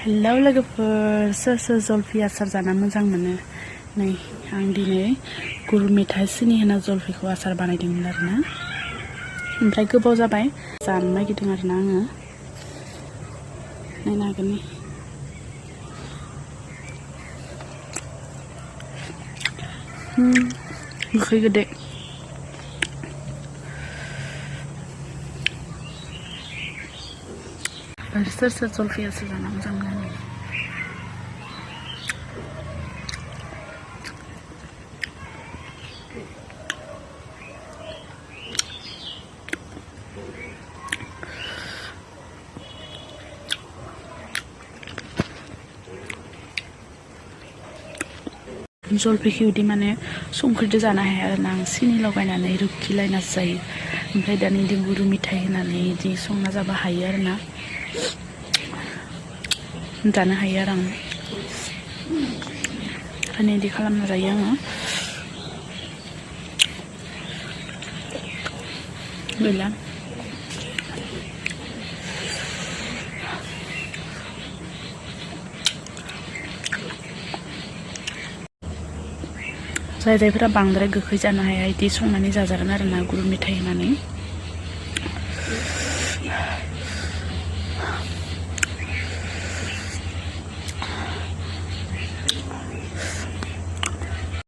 Hello लोगोफोर, सोर सोर जलफि आसार जाना मोजां मोनो? नै आं दिनै गुर मेथाइ सिनि होना जलफिखौ आसार बानायदोंमोन आरोना। ओमफ्राय गोबाव जाबाय जानो नागिरदों आरोना आङो। नायनो हागोन नै। गोखै गोदै। सोर सोर जलफि आसार जाना मोजां मोनो? जलफिखौ बिदि माने संख्रिजों जानो हाया आरोना, आं सिनि लगायनानै रुखिलायनासो जायो। ओमफ्राय दानि बिदि गुरु मेथाइ होनानै बिदि संना जाबा हायो आरोना, जानो हायो आरो आं। ओंखायनो बिदि खालामना जायो आङो। गैला जायफोरा बांद्राय गोखै जानो हाया बिदि संनानै जाजागोन आरोना गुर मेथाइ होनानै।